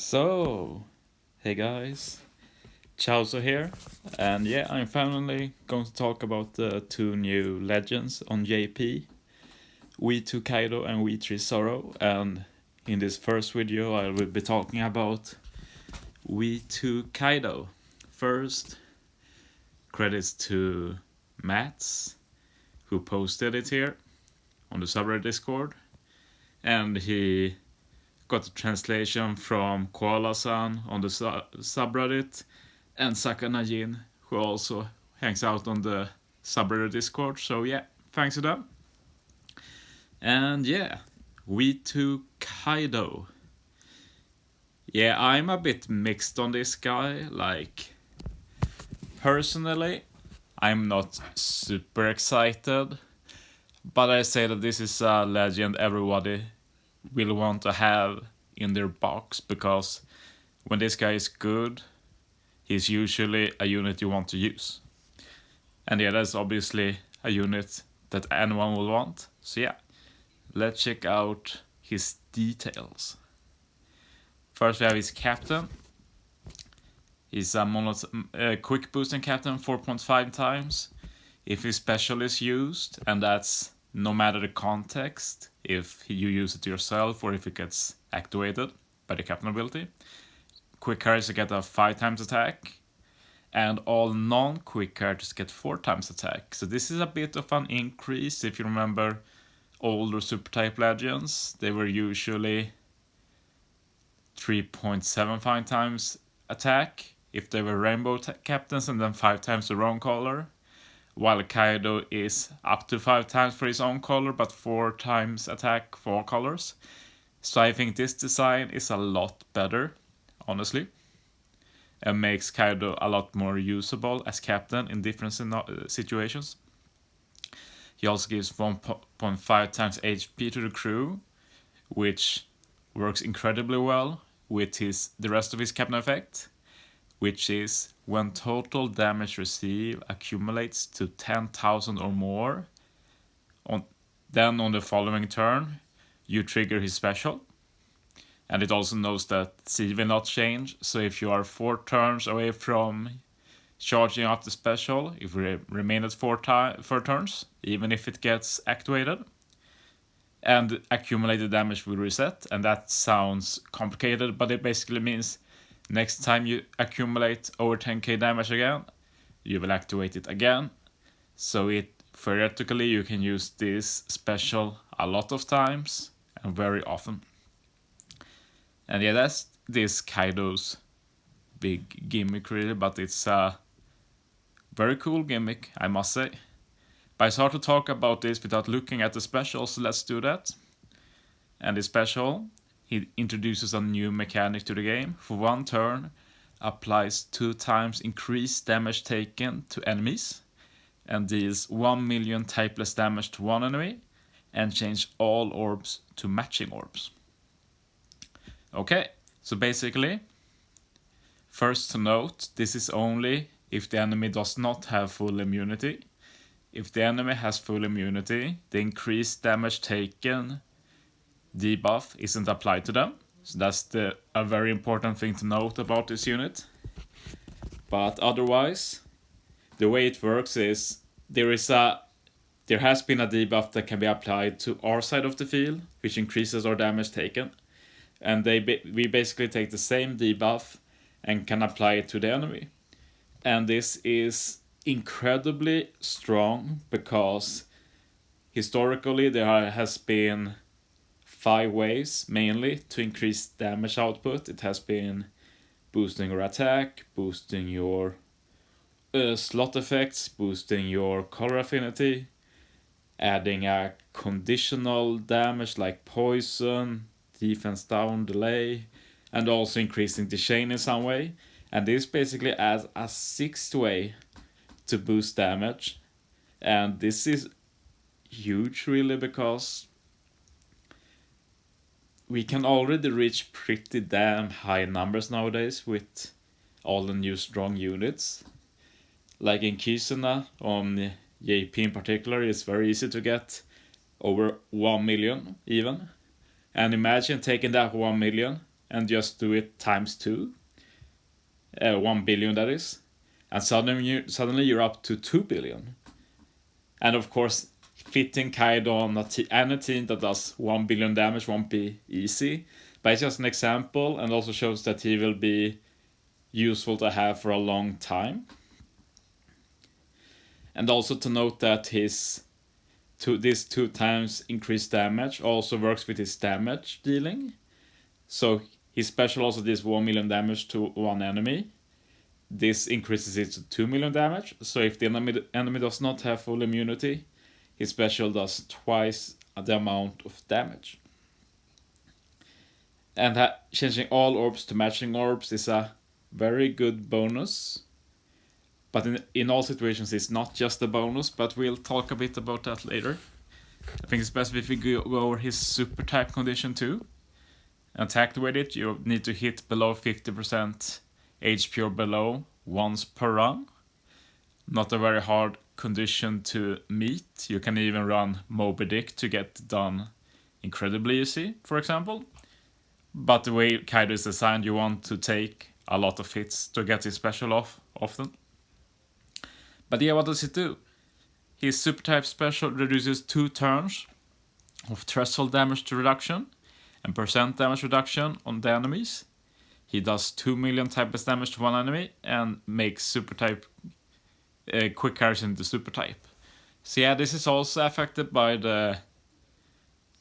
So, hey guys, Chowso here, and yeah, I'm finally going to talk about the two new legends on JP, We2 Kaido and We3 Sorrow, and in this first video I will be talking about We2 Kaido. First, credits to Mats, who posted it here on the subreddit Discord, and he got a translation from Koala-san on the subreddit, and Sakanajin, who also hangs out on the subreddit Discord. So yeah, thanks to them. And yeah, We2 Kaido. Yeah, I'm a bit mixed on this guy. Like, personally, I'm not super excited, but I say that this is a legend everybody will want to have in their box, because when this guy is good, he's usually a unit you want to use. And yeah, that's obviously a unit that anyone will want. So yeah, let's check out his details. First we have his captain. He's a quick boosting captain 4.5 times if his special is used, and that's no matter the context, if you use it yourself or if it gets activated by the captain ability. Quick characters get a 5 times attack, and all non-quick characters get 4 times attack. So this is a bit of an increase. If you remember older super type legends, they were usually 3.75 times attack if they were rainbow captains, and then 5 times the wrong color, while Kaido is up to 5 times for his own color but 4 times attack for all colors. So I think this design is a lot better, honestly, and makes Kaido a lot more usable as captain in different situations. He also gives 1.5 times HP to the crew, which works incredibly well with the rest of his captain effect, which is when total damage received accumulates to 10,000 or more. Then on the following turn, you trigger his special. And it also knows that C will not change, so if you are 4 turns away from charging up the special, if we remain at 4 turns, even if it gets activated, and accumulated damage will reset. And that sounds complicated, but it basically means next time you accumulate over 10k damage again, you will activate it again. So theoretically you can use this special a lot of times and very often. And yeah, that's this Kaido's big gimmick really, but it's a very cool gimmick, I must say. But it's hard to talk about this without looking at the special, so let's do that. And the special, he introduces a new mechanic to the game. For 1 turn, applies 2 times increased damage taken to enemies, and deals 1 million typeless damage to one enemy, and change all orbs to matching orbs. Okay, so basically, first to note, this is only if the enemy does not have full immunity. If the enemy has full immunity, the increased damage taken debuff isn't applied to them. So that's a very important thing to note about this unit. But otherwise, the way it works is there has been a debuff that can be applied to our side of the field, which increases our damage taken. And we basically take the same debuff and can apply it to the enemy. And this is incredibly strong because historically there has been 5 ways mainly to increase damage output. It has been boosting your attack, boosting your slot effects, boosting your color affinity, adding a conditional damage like poison, defense down, delay, and also increasing the chain in some way. And this basically adds a 6th way to boost damage. And this is huge really, because we can already reach pretty damn high numbers nowadays with all the new strong units. Like in Kisuna on JP in particular, it's very easy to get over 1 million even. And imagine taking that 1 million and just do it times 2, 1 billion that is, and suddenly you're up to 2 billion. And of course, fitting Kaido on any team that does 1 billion damage won't be easy, but it's just an example, and also shows that he will be useful to have for a long time. And also to note that this 2 times increased damage also works with his damage dealing. So his special also does 1 million damage to one enemy. This increases it to 2 million damage. So if the enemy does not have full immunity, his special does twice the amount of damage. And changing all orbs to matching orbs is a very good bonus. But in all situations, it's not just a bonus, but we'll talk a bit about that later. I think it's best if we go over his super type condition too. And to activate it, you need to hit below 50% HP or below once per run. Not a very hard condition to meet. You can even run Moby Dick to get done incredibly easy, for example. But the way Kaido is designed, you want to take a lot of hits to get his special off often. But yeah, what does it do? His super type special reduces 2 turns of threshold damage to reduction and percent damage reduction on the enemies. He does 2 million type S damage to one enemy and makes super type quick carries into super type. So yeah, this is also affected by the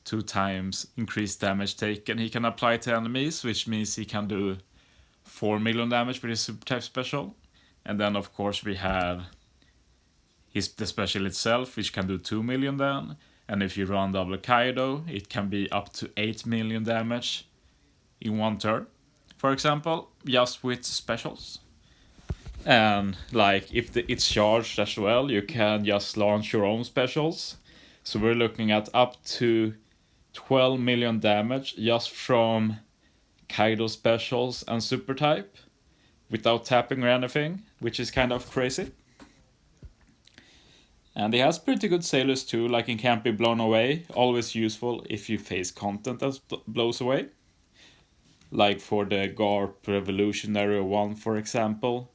2 times increased damage taken he can apply to enemies, which means he can do 4 million damage with his super type special. And then of course we have the special itself, which can do 2 million then. And if you run double Kaido, it can be up to 8 million damage in one turn, for example, just with specials. And like if it's charged as well, you can just launch your own specials. So we're looking at up to 12 million damage just from Kaido specials and super type without tapping or anything, which is kind of crazy. And he has pretty good sailors too, like in Can't Be Blown Away, always useful if you face content that blows away. Like for the Garp Revolutionary 1, for example,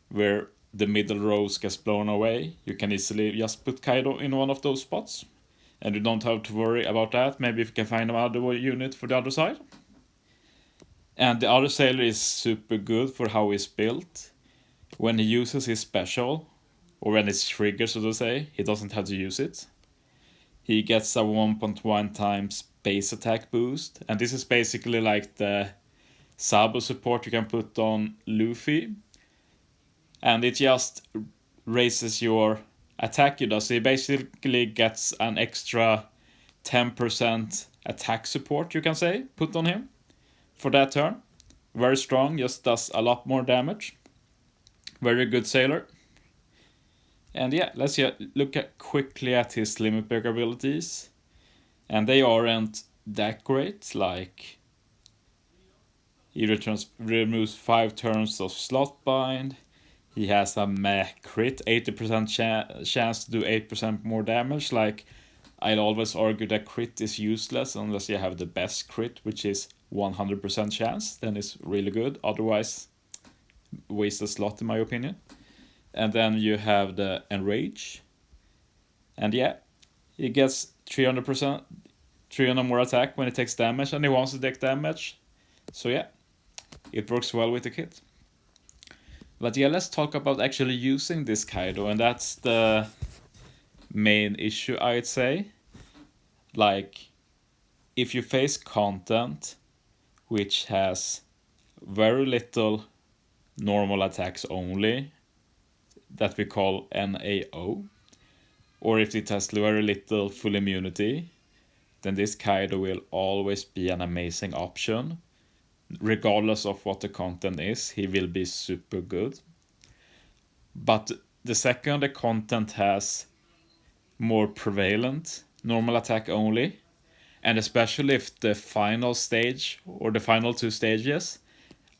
where the middle rows gets blown away, you can easily just put Kaido in one of those spots. And you don't have to worry about that. Maybe if you can find another unit for the other side. And the other sailor is super good for how he's built. When he uses his special, or when it's triggered, so to say, he doesn't have to use it. He gets a 1.1 times base attack boost, and this is basically like the Sabo support you can put on Luffy. And it just raises your attack you do. So he basically gets an extra 10% attack support, you can say, put on him for that turn. Very strong, just does a lot more damage. Very good sailor. And yeah, let's look quickly at his limit break abilities. And they aren't that great. Like, he removes 5 turns of slot bind. He has a meh crit, 80% chance to do 8% more damage. Like, I'd always argue that crit is useless unless you have the best crit, which is 100% chance. Then it's really good. Otherwise, waste a slot in my opinion. And then you have the Enrage. And yeah, he gets 300% more attack when he takes damage, and he wants to take damage. So yeah, it works well with the kit. But yeah, let's talk about actually using this Kaido, and that's the main issue, I'd say. Like, if you face content which has very little normal attacks only, that we call NAO, or if it has very little full immunity, then this Kaido will always be an amazing option. Regardless of what the content is, he will be super good. But the second the content has more prevalent normal attack only, and especially if the final stage or the final 2 stages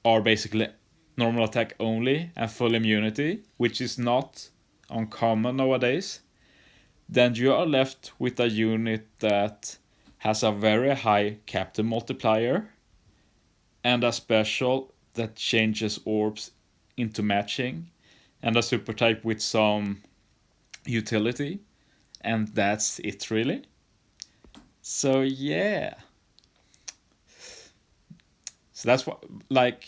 are basically normal attack only and full immunity, which is not uncommon nowadays, then you are left with a unit that has a very high captain multiplier and a special that changes orbs into matching, and a super type with some utility, and that's it really. So yeah. So that's what, like,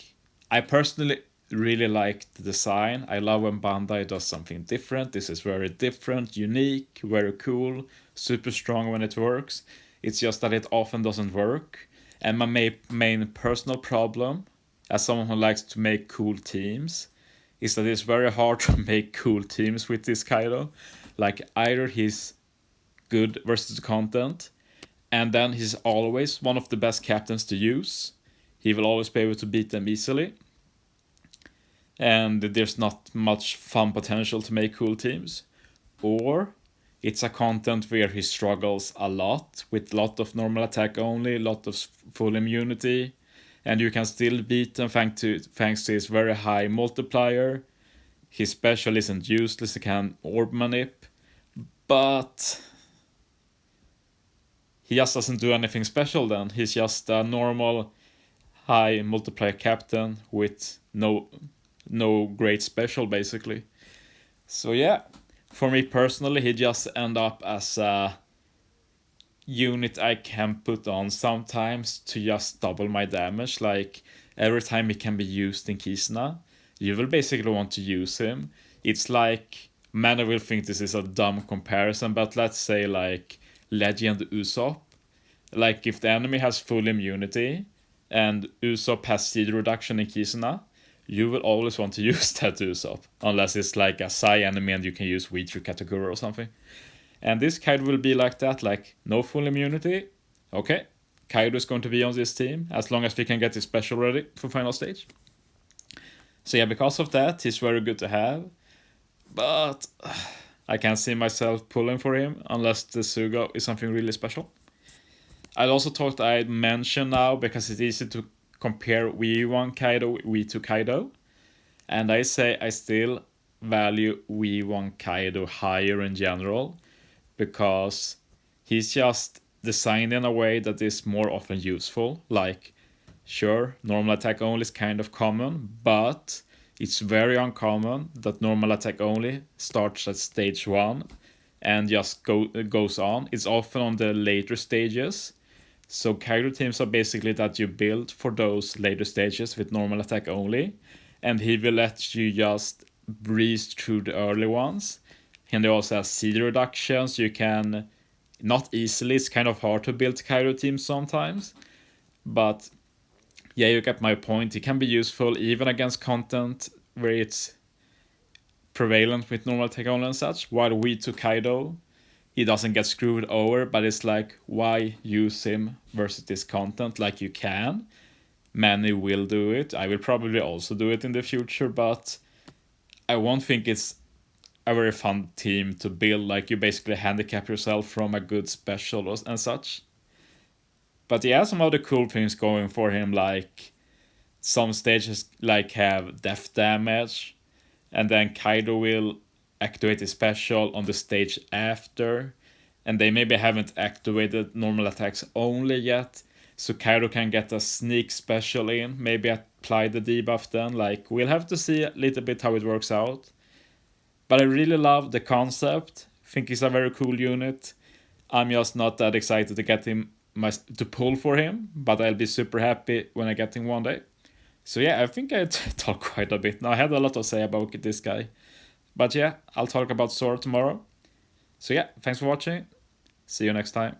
I personally really like the design. I love when Bandai does something different. This is very different, unique, very cool, super strong when it works. It's just that it often doesn't work. And my main personal problem, as someone who likes to make cool teams, is that it's very hard to make cool teams with this Kaido. Like, either he's good versus content, and then he's always one of the best captains to use. He will always be able to beat them easily. And there's not much fun potential to make cool teams. Or it's a content where he struggles a lot with a lot of normal attack only, a lot of full immunity, and you can still beat him thanks to his very high multiplier. His special isn't useless, he can orb manip, but he just doesn't do anything special then. He's just a normal high multiplier captain with no great special basically. So yeah, for me personally, he just end up as a unit I can put on sometimes to just double my damage. Like, every time he can be used in Kisna, you will basically want to use him. It's like, many will think this is a dumb comparison, but let's say like Legend Usopp. Like, if the enemy has full immunity and Usopp has speed reduction in Kisuna, you will always want to use that Usopp, unless it's like a Sai enemy and you can use Weechu Katakura or something. And this Kaido will be like that, like, no full immunity. Okay, Kaido is going to be on this team, as long as we can get his special ready for final stage. So yeah, because of that, he's very good to have. But I can't see myself pulling for him, unless the Sugo is something really special. I also thought I'd mention now, because it's easy to compare V1 Kaido with V2 Kaido. And I say I still value V1 Kaido higher in general, because he's just designed in a way that is more often useful. Like, sure, normal attack only is kind of common, but it's very uncommon that normal attack only starts at stage 1 and just goes on. It's often on the later stages. So Kaido teams are basically that you build for those later stages with normal attack only, and he will let you just breeze through the early ones. And they also have CD reductions. You can, not easily, it's kind of hard to build Kaido teams sometimes, but yeah, you get my point. It can be useful even against content where it's prevalent with normal attack only and such, while V2 Kaido, he doesn't get screwed over, but it's like, why use him versus this content? Like, you can. Many will do it. I will probably also do it in the future, but I won't think it's a very fun team to build. Like, you basically handicap yourself from a good special and such. But he has some other cool things going for him, like some stages like have death damage, and then Kaido will activate his special on the stage after, and they maybe haven't activated normal attacks only yet, so Kaido can get a sneak special in, maybe apply the debuff then. Like, we'll have to see a little bit how it works out. But I really love the concept, think he's a very cool unit. I'm just not that excited to get him to pull for him, but I'll be super happy when I get him one day. So yeah, I think I talked quite a bit now. I had a lot to say about this guy. But yeah, I'll talk about Sora tomorrow. So yeah, thanks for watching. See you next time.